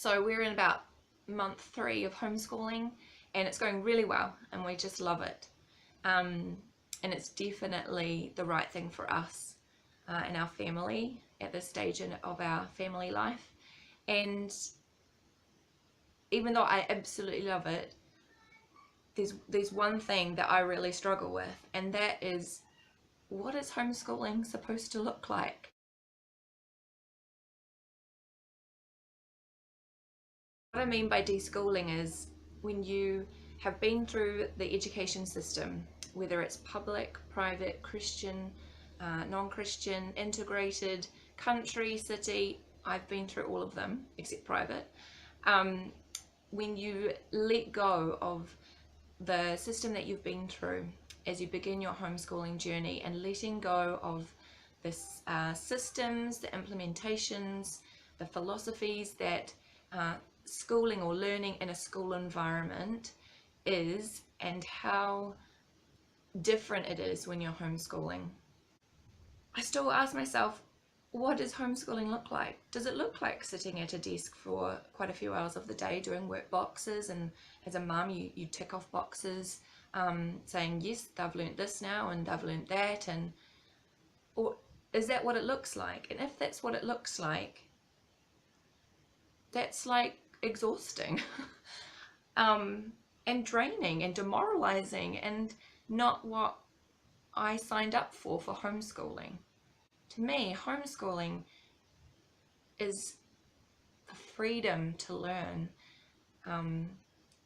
So we're in about month 3 of homeschooling, and it's going really well, and we just love it. And it's definitely the right thing for us and our family at this stage of our family life. And even though I absolutely love it, there's one thing that I really struggle with, and that is, what is homeschooling supposed to look like? What I mean by deschooling is when you have been through the education system, whether it's public, private, Christian, non-Christian, integrated, country, city, I've been through all of them except private. When you let go of the system that you've been through as you begin your homeschooling journey, and letting go of the systems, the implementations, the philosophies that schooling or learning in a school environment is, and how different it is when you're homeschooling. I still ask myself, what does homeschooling look like? Does it look like sitting at a desk for quite a few hours of the day doing work boxes, and as a mum you tick off boxes saying yes, they've learnt this now and they've learnt that, and or is that what it looks like? And if that's what it looks like, that's like exhausting and draining and demoralizing, and not what I signed up for homeschooling. To me, homeschooling is the freedom to learn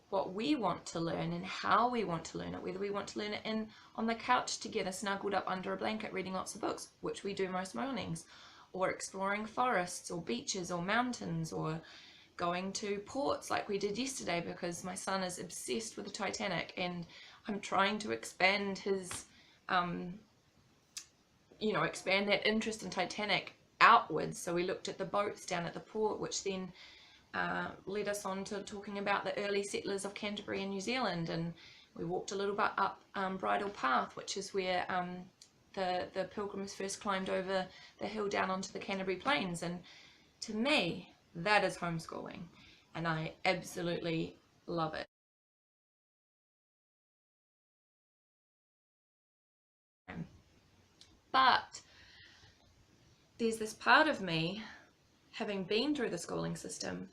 what we want to learn and how we want to learn it, whether we want to learn it on the couch together, snuggled up under a blanket, reading lots of books, which we do most mornings, or exploring forests or beaches or mountains, or going to ports like we did yesterday, because my son is obsessed with the Titanic and I'm trying to expand his expand that interest in Titanic outwards. So we looked at the boats down at the port, which then led us on to talking about the early settlers of Canterbury in New Zealand, and we walked a little bit up Bridle Path, which is where the pilgrims first climbed over the hill down onto the Canterbury Plains. And to me, that is homeschooling, and I absolutely love it. But there's this part of me, having been through the schooling system,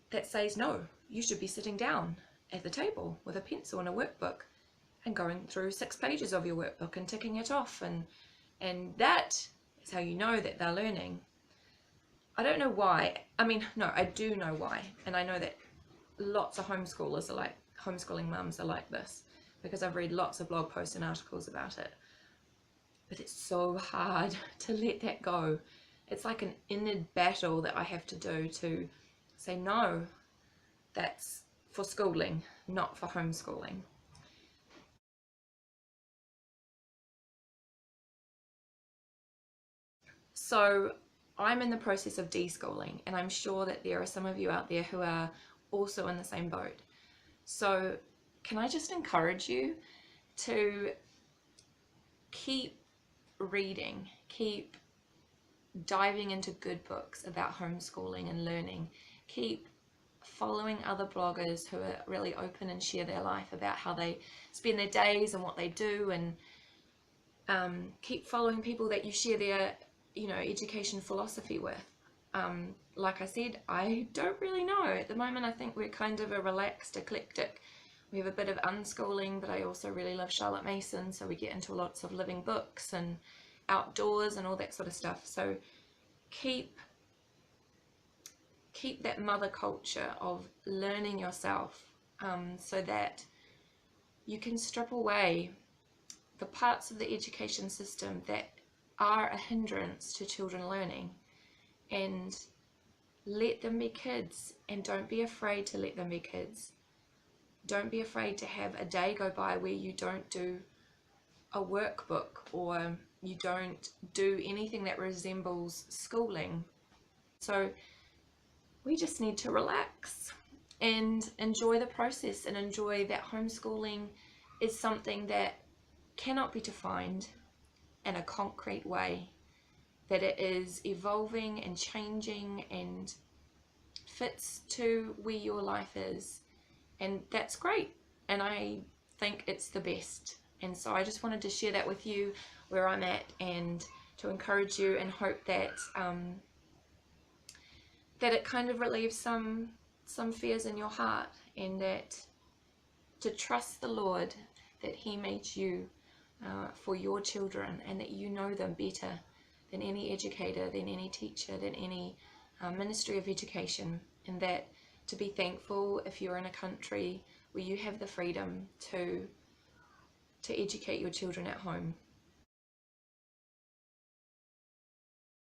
that says, no, you should be sitting down at the table with a pencil and a workbook and going through 6 pages of your workbook and ticking it off, and that is how you know that they're learning. I don't know why. I mean, no, I do know why, and I know that lots of homeschoolers are like, homeschooling mums are like this, because I've read lots of blog posts and articles about it. But it's so hard to let that go. It's like an inner battle that I have to do to say, no, that's for schooling, not for homeschooling. So I'm in the process of deschooling, and I'm sure that there are some of you out there who are also in the same boat. So can I just encourage you to keep reading, keep diving into good books about homeschooling and learning, keep following other bloggers who are really open and share their life about how they spend their days and what they do, and keep following people that you share their education philosophy with. Like I said, I don't really know. At the moment, I think we're kind of a relaxed, eclectic. We have a bit of unschooling, but I also really love Charlotte Mason, so we get into lots of living books and outdoors and all that sort of stuff. So keep that mother culture of learning yourself, so that you can strip away the parts of the education system that are a hindrance to children learning, and let them be kids, and don't be afraid to let them be kids. Don't be afraid to have a day go by where you don't do a workbook, or you don't do anything that resembles schooling. So we just need to relax and enjoy the process, and enjoy that homeschooling is something that cannot be defined in a concrete way, that it is evolving and changing and fits to where your life is, and that's great, and I think it's the best. And so I just wanted to share that with you, where I'm at, and to encourage you, and hope that that it kind of relieves some fears in your heart, and that to trust the Lord, that He made you for your children, and that you know them better than any educator, than any teacher, than any ministry of education, and that to be thankful if you're in a country where you have the freedom to educate your children at home.